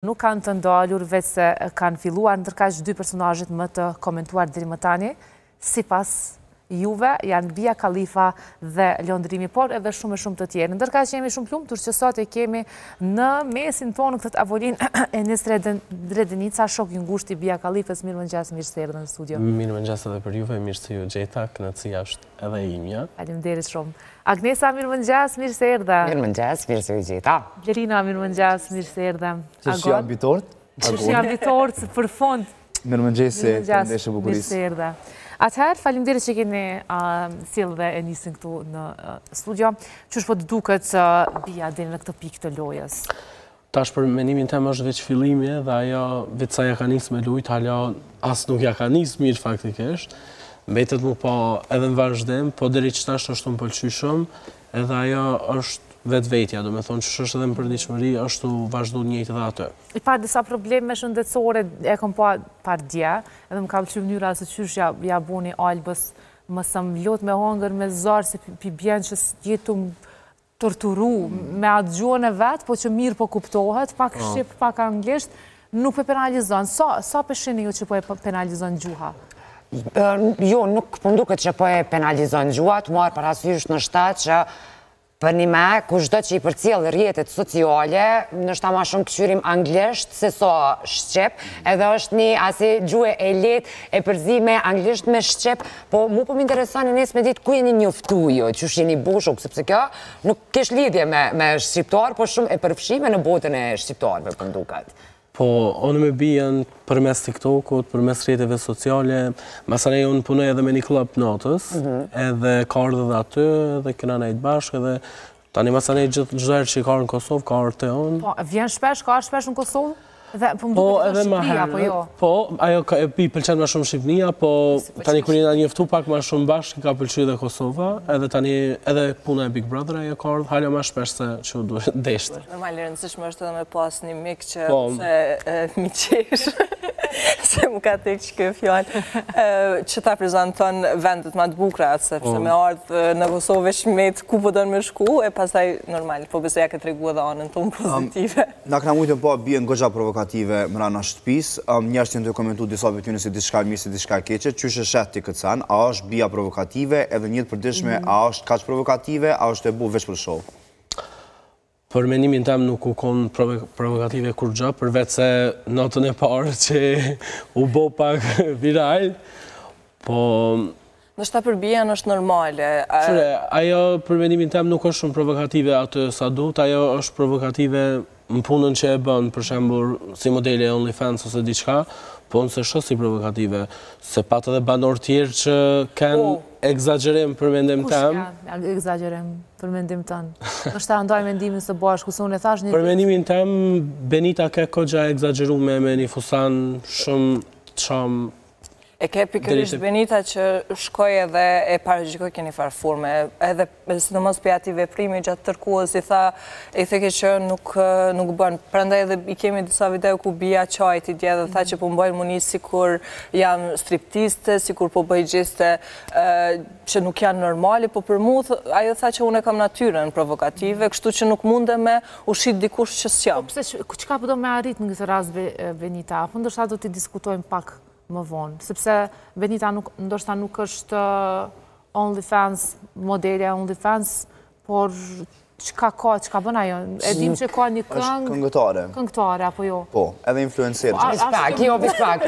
Nuk kanë të ndalur veç se kanë filluar ndërkaq dy personazhet më të komentuar deri më tani, sipas juve janë Bia Khalifa dhe Londrimi, por edhe shumë e shumë të tjerë. Ndërkaq jemi shumë plumtur që sot e kemi në mesin tonë këtë avolinë Enis Dredenica, shok i ngushtë i Bia Khalifës. Mirëmëngjes, mirë se erdhën në studio. Mirëmëngjes edhe për juve, mirë se ju gjeta, kënaqësia është edhe imja. Faleminderit shumë. Agnesa, mirëmëngjes, mirë se erdha. Mirëmëngjes, mirë se ju gjeta. Blerina, mirëmëngjes, mirë se erdha. Që shi ambitort? Që shi ambitort për fund. Mirëmëngjes se të ndeshë bukurisë. Mirë se erdha. Atëherë, faleminderit që keni sjellë dhe Enisin këtu në studio. Qysh po të duket Bia deri në këtë pikë të lojës? Tash për mendimin tim është veç fillimi dhe ajo veç sa ja ka nisë me lujt, hala as nuk ja ka nisë mirë faktikisht. Mbetet mu po edhe në vazhdim, po deri që tash është më pëlqyeshëm, edhe ajo është vetvetja, do me thonë që është edhe në përditshmëri, është u vazhdu njëjtë edhe atë. I pa disa probleme shëndetësore, e kom par dje, edhe më ka pëlqyer mënyra se qysh ja buni Albës, mësë më lot me hongër me zarë, se pi bjen që jetu më torturu me atë gjuhën e vetë, po që mirë po kuptohet, pak shqip, pak anglisht, nuk pe penalizon. Sa peshini ju që po e penalizon gjuha? Jo, nuk po nduket që po e penalizon gjuha, të marë parasysh në shtatë që për një me, kushdo që i përcjellë rrjetet sociale, nështë ma shumë këqyrim anglisht, se so shqip, edhe është një asi gjuhë e letë e përzime anglisht me shqip, po mu po m'interesoni nes me ditë ku jeni njoftu jo, që jeni bushuk, sepse kjo nuk kesh lidhje me shqiptar, po shumë e përfshime në botën e shqiptarve për ndukat. Po, onë me Bian përmes TikTokut, përmes rrjeteve sociale, masane unë punoj edhe me një klub natës, edhe ka ardhur edhe aty, edhe kena nejtë bashkë, edhe tani masane gjithë që ka në Kosovë, ka ardhur te unë. Po, vjen shpesh, ka shpesh në Kosovë? Po, edhe ma herë, po, ajo i pëlqen ma shumë Shqipnia, po tani kur jena njoftu pak ma shumë bashkë, ka pëlqy dhe Kosova, edhe tani edhe puna e Big Brother ajo ka ardhur, halja ma shpesh se që u duhet deshte. Normal, rëndësishme është edhe me pas një mik që se mi qesh, se mu ka tek që kjo fjallë, që ta prezenton vendet ma të bukra, sepse me ardhë në Kosovë shmet ku po dënë me shku, e pasaj normal, po beseja këtë regu edhe anën tonë pozitive. Na këna mujtën po bjen goxha provokative mrana shtëpisë, njerëzit janë të komentu disa për tyne si diçka mirë, si diçka keqe, qysh e shet ti këtë sen, a është Bia provokative, edhe njëtë përditshme, a është kaq provokative, a është e bu veç për show? Për mendimin tem nuk u konë provokative kur gjë, përveç se natën e parë që u bo pak viral, po... Nështë ta për Bia është normale. Ajo për mendimin tem nuk është shumë provokative atë sa duhet, ajo është provokative në punën që e bën, për shembur, si modele OnlyFans ose diçka, po nëse është si provokative, se pat edhe banor tjerë që kanë egzagerim për mendim tem. Kush janë egzagerim për mendim tënë? Nështë ta ndaj mendimin së bashku, se unë e thash një... Për mendimin tem, Benita ke kogja egzagerume me një fusan shumë çam. E ke pikërisht Benita që shkoj edhe e parëgjikoj keni farforme, edhe sidomos për ati veprimi gjatë tërkuës, i theke që nuk bën. Prandaj edhe i kemi disa video ku Bia qajt i dje dhe tha që po mbojnë muni si kur janë striptiste, si kur po bëjgjiste që nuk janë normali, po për mu ajo tha që unë e kam natyren provokative, kështu që nuk munde me ushit dikush që s'jam. Po pëse, qëka përdo me arrit në këtë rast Benita? Po ndoshta do t'i diskutojmë pak më vonë, sepse Benita ndoshta nuk është OnlyFans, modele OnlyFans, por qka bën ajo? E dim që ka një këngë... Këngëtare. Këngëtare, apo jo? Po, edhe influencer. Bispak,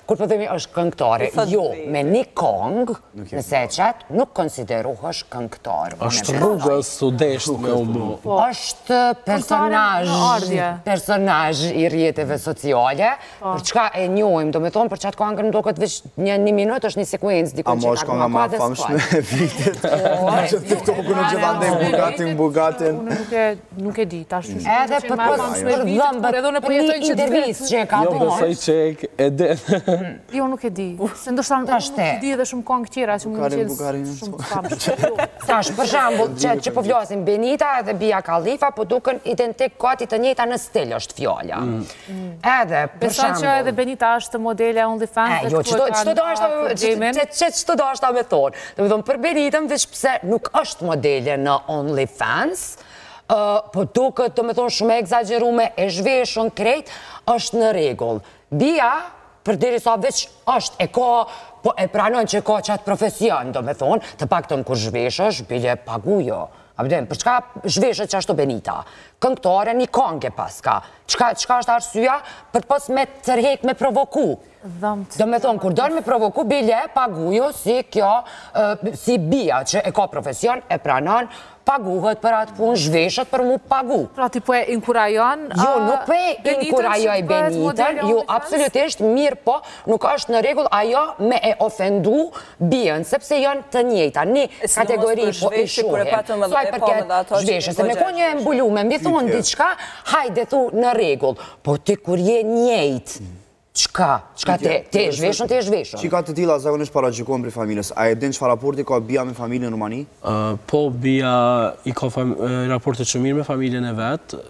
kur po themi është këngëtare, jo, me një këngë, nëse qëtë, nuk konsiderohesh këngëtare. Është rrugës u desht me umu. Është personazh i rrjeteve sociale, për çka e njohim, do me thonë, për qatë këngën do këtë veç një minutë, është një sekuencë, dikon që ka ma famshme e vitit. Që TikTok-u në gjithandej Unë nuk e di, ta shtu shtu. Edhe për dhëmbët, për një intervjist që e ka bërë. Jo, besoj që e dhe. Jo, nuk e di. Se ndoshta nuk di edhe shumë këngë tjera që më në qelë shumë famshme. Tash, për shambull, që po vlosin Benita edhe Bia Khalifa, po duken identik gati të njëjta në stil është fjalla. Edhe, për shambull... Beson që edhe Benita është modele OnlyFans. Jo, qëto do është ta me thonë. Dhe me thonë, për Benitën, veç pëse nuk është modele në OnlyFans, po duket të me thonë shumë e egzagerume, e zhveshën krejt, është në regull. Bia, për diri sa veç është, po e pranon që ka qatë profesion, do me thonë, të pak të në kur zhveshësh, bile pagujo. Për çka zhveshët që ashtu Benita? Këngëtore një këngë paska. Çka është arsyeja për të pos me tërhek me provoku? Do me thonë, kur dërë me provoku, bile pagujo si kjo, si bia që e ka profesion, e pranon, paguhet për atë punë, zhveshët për mu pagu. Pra ti po e inkurajon? Jo, nuk po e inkurajoj Benitën, jo, absolutisht mirë po, nuk është në regull ajo me e ofendu bijen, sepse janë të njëjta, një kategori po i shuhem. Saj përket zhveshët, se me ko një embulume, mbi thonë diçka, hajde thu në regull, po ti kur je njëjt, Qka te e zhveshën, te e zhveshën? Qika të tila zakonisht para gjykojnë për familjes. A e din që fa raporti ka bia me familjen në Rumani? Po, bia i ka raportet që mirë me familjen e vetë,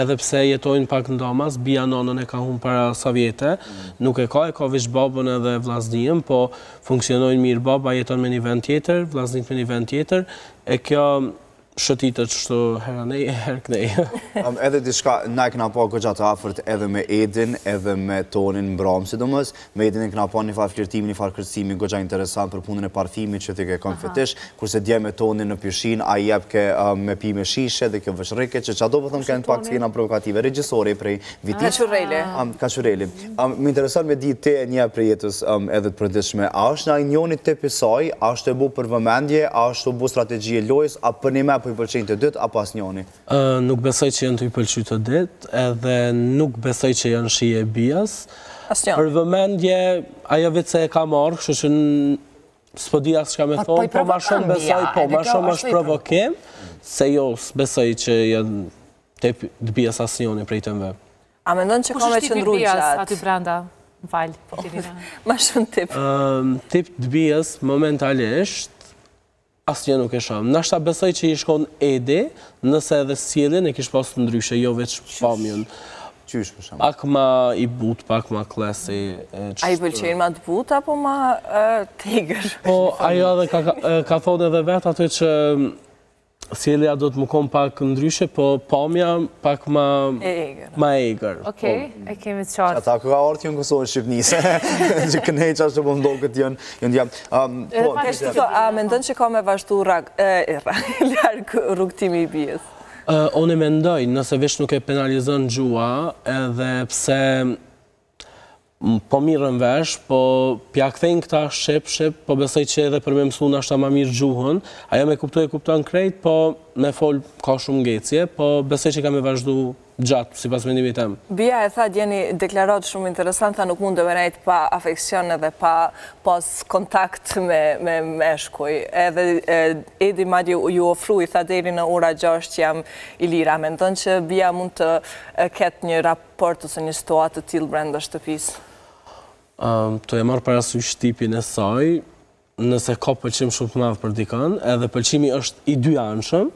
edhe pse jetojnë pak ndamas, bia nonën e ka hunë para sa vjete, nuk e ka vish babën edhe vllaznijën, po funksionojnë mirë, baba jeton me një vend tjetër, vllaznijt me një vend tjetër, e kjo shëtitët qështu hera nej, herë kënej. Edhe diçka, na e këna pa gëgja të afërt edhe me Edin, edhe me Tonin mbram, sidomos. Me Edin e këna pa një farë flirtimi, një farë kërcimi, gëgja interesant për punën e parfimit që ti ke kom fetish, kurse dje me Tonin në pishin, a jep ke me pi me shishe dhe kjo vëshrike, që qa do pëthëm kënë pak të kena provokative, regjisori prej vitit. Kashureli. Më interesant me di te një prej jetës edhe të përdishme, a është na njoni të pisaj, a është e bu për vëmendje, a është e bu strategji e lojës, a për një me i pëlqenjë të dytë, apo as njoni? Nuk besoj që janë të i pëlqy të dytë, edhe nuk besoj që janë shije bias. Për vëmendje, ajo vetë se e ka marrë, kështu që s'po di as çka me thonë, po ma shumë besoj, po ma shumë është provokim, se jo besoj që janë të bias as njoni prej të mve. A mendon që ka me qëndru gjatë? Kush është tipi bias aty brenda? Më falë. Ma shumë tip. Tip të bias, momentalisht, asë një nuk e shumë. Nashta besoj që i shkon Edi, nëse edhe sjelljen e kish pas të ndryshe, jo veç famjën. Qysh për shumë? Pak ma i but, pak ma klesi. A i pëlqenjë ma të but, apo ma tiger? Po, ajo edhe ka thonë edhe vetë aty që sjellja do të më kom pak ndryshe, po pamja pak ma eger. Okej, e kemi të qartë. Ata ka orët jënë Kosovë Shqipnisë, që kënej që ashtë të pëmdo këtë jënë jam. A mendon që ka me vazhdu larkë rrugtimi i bijes? Unë e mendoj, nëse vesh nuk e penalizon gjua, edhe pse po mirën vesh, po pja kthejnë këta shep, po besoj që edhe për me mësu nashta ma mirë gjuhën, ajo me kupton krejt, po me fol ka shumë ngecje, po besoj që ka me vazhdu gjatë, si pas mendimit tem. Bia e tha djeni deklarat shumë interesant, tha nuk mund të venejt pa afekcion edhe pa pas kontakt me meshkuj. Edhe Edi madje ju ofru, i tha deri në ora 6 që jam i lira. Mendon që Bia mund të ketë një raport ose një situatë të tillë brenda shtëpisë? Të e marrë parasysh tipin e saj, nëse ka pëlqim shumë të madh për dikën, edhe pëlqimi është i dyanshëm,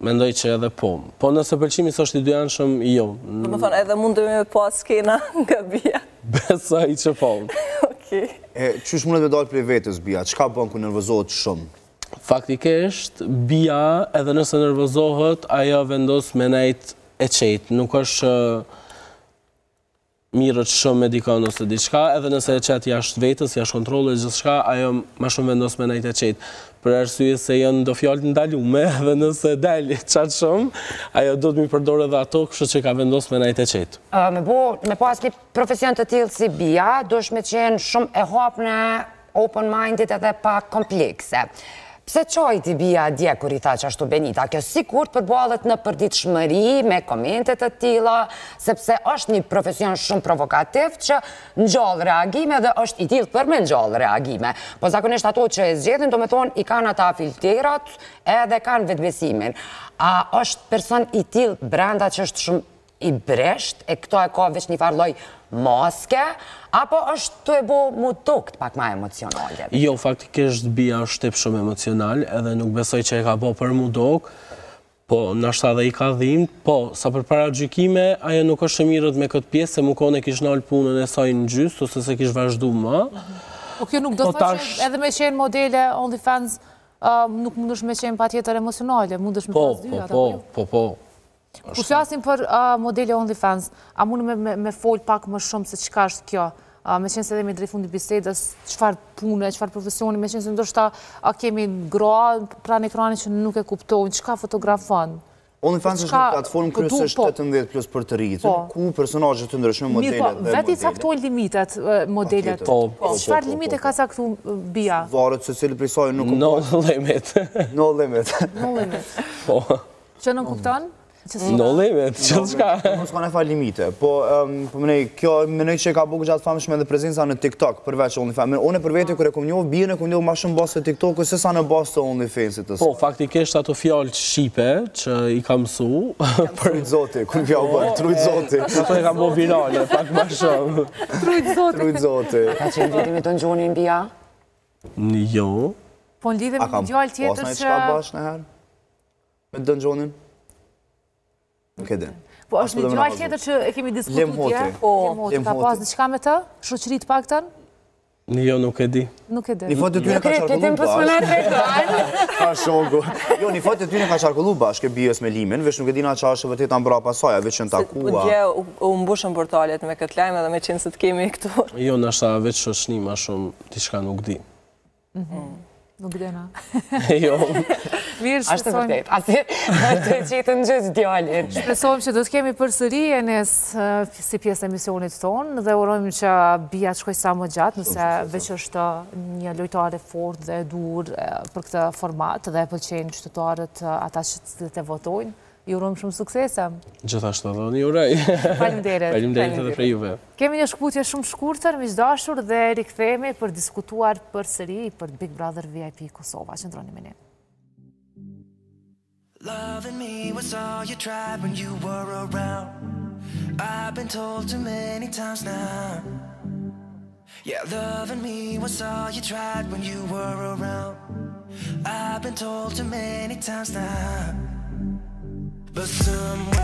mendoj që edhe po. Po nëse pëlqimi s'është i dyanshëm, jo. Do të thonë edhe mundemi me pas skena nga Bia. Besoj që po. Okej. Qysh mundet me dalë prej vetës Bia? Çka bën kur nervozohet shumë? Faktikisht, Bia edhe nëse nervozohet, ajo vendos me nejt e qetë. Nuk është mirët shumë me dikon ose diçka, edhe nëse e qetë jashtë vetës, jashtë kontrollet, gjithë shka, ajo ma shumë vendos me nejt e qetë. Për arsye se janë do fjallë ndalume, edhe nëse deli qatë shumë, ajo do të mi përdore dhe ato, kështë që ka vendos me nejt e qetë. Me pas një profesion të tillë si Bia, dush me qenë shumë e hapne, open-minded edhe pa komplekse. Pse qoj t'i Bia dje kur i tha që ashtu Benita? Kjo sigurt përballet në përditshmëri me komentet të tilla, sepse është një profesion shumë provokativ që ngjall reagime dhe është i tillë për me ngjall reagime. Po zakonisht ato që e zgjedhin, do me thonë, i kanë ata filtrat edhe kanë vetbesimin. A është person i tillë brenda që është shumë i bresht, e këto e ka veç një farë lloj maske, apo është të e bo mu dukt pak ma emocionale? Jo, faktikisht Bia është tip shumë emocional, edhe nuk besoj që e ka bo për mu duk, po nashta dhe i ka dhimt, po sa për para gjykime, ajo nuk është e mirët me këtë pjesë, se mu kone kish nalë punën e saj në gjystë, ose se kish vazhdu ma. Po kjo nuk do të thotë që edhe me qenë modele OnlyFans nuk mundesh me qenë pa tjetër emocionale, mundesh me pas dy, Po. Kur flasim për modele OnlyFans, a mund me fol pak më shumë se çka është kjo? Me qenë se edhe me drejt fundi bisedës, qëfar pune, qëfar profesioni, me qenë se ndoshta kemi gra pranë ekranit që nuk e kuptojnë, qëka fotografon? OnlyFans është një platformë kryesisht 18 plus për të rritën, ku personazhe të ndryshme, modelet dhe vetë i caktojnë limitet modelet. Çfarë limite ka caktuar Bia? Varet se cili prej saj nuk No limit. No limit. No limit. Po. Që nuk kupton? No limit, që s'ka? Mos ka ne fal limite, po kjo menoj që ka bëu gjatë famshme edhe prezenca në TikTok përveç OnlyFans. Unë për vete kur e kam njohur Bien e kam njohur më shumë bazë të TikTokut se sa në bazë të OnlyFansit. Po, faktikisht ato fjalë shqipe që i kam mësu Trujt Zoti, kur vjen bën Trujt Zoti. Ato e kam bëu virale, pak më shumë. Trujt Zoti. Ka qenë viti me Don Gjonin Bia? Jo. Po në lidhje me djalë tjetër që ka bash në herë me Don Gjonin. Nuk e di. Po është një djalë tjetër që e kemi diskutuar dje. Po, ka pas diçka me të? Shoqëri të paktën? Jo, nuk e di. Nuk e di. Një foto ty në ka qarkullu Ka shoku. Jo, një foto ty në ka qarkullu bashkë e Bijes me Limin, veç nuk e di na qa është vërtet ambra pasaj, veç në takua. Dje u mbushën portalet me këtë lajmë edhe me qenë se të kemi këtu. Jo, nështë veç shoqni ma shumë, diçka nuk di. Nuk dena. Jo. Mirë, Ashtë të vërtet. Asë të qitë në gjithë djallin. Shpresojmë që do të kemi përsëri e nes si pjesë e emisionit tonë dhe urojmë që Bia të shkoj sa më gjatë, nëse veç është një lojtare fort dhe dur për këtë format dhe pëlqejnë qytetarët ata që të votojnë. Ju urojmë shumë suksese. Gjithashtu edhe një urej. Faleminderit. Faleminderit edhe prej juve. Kemi një shkputje shumë shkurtër, miqdashur dhe rikthehemi për diskutuar përsëri për Big Brother VIP Kosova. Qëndroni me ne. Loving me was all you tried when you were around. I've been told too many times now. Yeah, loving me was all you tried when you were around. I've been told too many times now. But somewhere